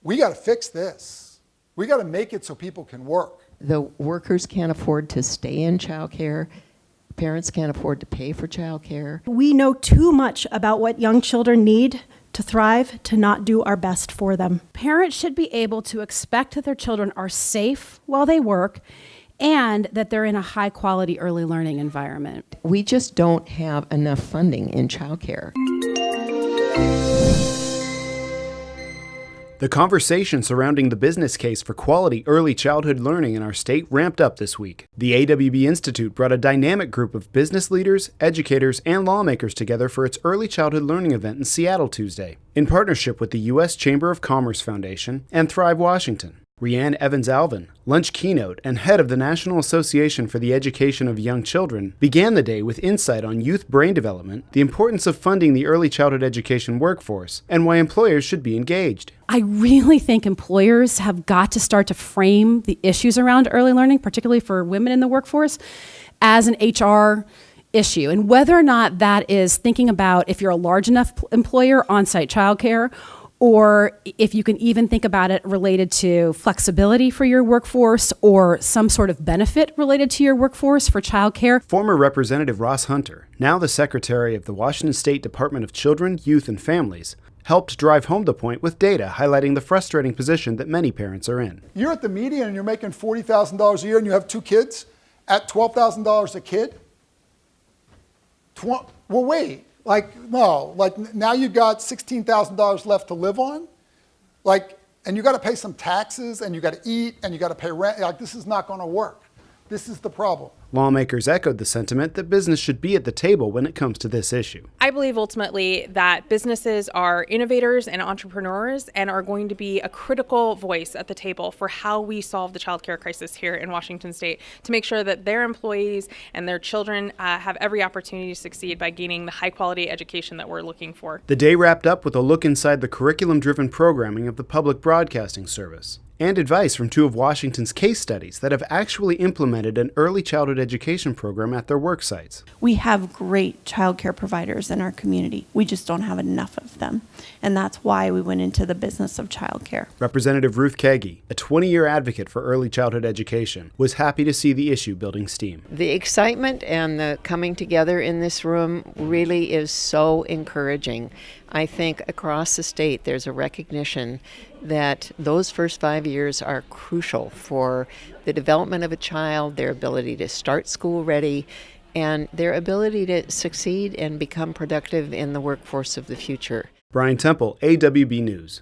We got to fix this. We got to make it so people can work. The workers can't afford to stay in childcare. Parents can't afford to pay for childcare. We know too much about what young children need to thrive to not do our best for them. Parents should be able to expect that their children are safe while they work and that they're in a high-quality early learning environment. We just don't have enough funding in childcare. The conversation surrounding the business case for quality early childhood learning in our state ramped up this week. The AWB Institute brought a dynamic group of business leaders, educators, and lawmakers together for its early childhood learning event in Seattle Tuesday, in partnership with the U.S. Chamber of Commerce Foundation and Thrive Washington. Rianne Evans-Alvin, lunch keynote and head of the National Association for the Education of Young Children, began the day with insight on youth brain development, the importance of funding the early childhood education workforce, and why employers should be engaged. I really think employers have got to start to frame the issues around early learning, particularly for women in the workforce, as an HR issue. And whether or not that is thinking about if you're a large enough employer, on-site childcare, or if you can even think about it related to flexibility for your workforce or some sort of benefit related to your workforce for childcare. Former Representative Ross Hunter, now the Secretary of the Washington State Department of Children, Youth, and Families, helped drive home the point with data highlighting the frustrating position that many parents are in. You're at the median and you're making $40,000 a year and you have 2 kids at $12,000 a kid? Well, wait. Now you've got $16,000 left to live on, and you got to pay some taxes, and you got to eat, and you got to pay rent. This is not going to work. This is the problem. Lawmakers echoed the sentiment that business should be at the table when it comes to this issue. I believe ultimately that businesses are innovators and entrepreneurs and are going to be a critical voice at the table for how we solve the childcare crisis here in Washington State, to make sure that their employees and their children have every opportunity to succeed by gaining the high quality education that we're looking for. The day wrapped up with a look inside the curriculum-driven programming of the public broadcasting service, and advice from 2 of Washington's case studies that have actually implemented an early childhood education program at their work sites. We have great childcare providers in our community. We just don't have enough of them. And that's why we went into the business of childcare. Representative Ruth Kagi, a 20-year advocate for early childhood education, was happy to see the issue building steam. The excitement and the coming together in this room really is so encouraging. I think across the state there's a recognition that those first 5 years are crucial for the development of a child, their ability to start school ready, and their ability to succeed and become productive in the workforce of the future. Brian Temple, AWB News.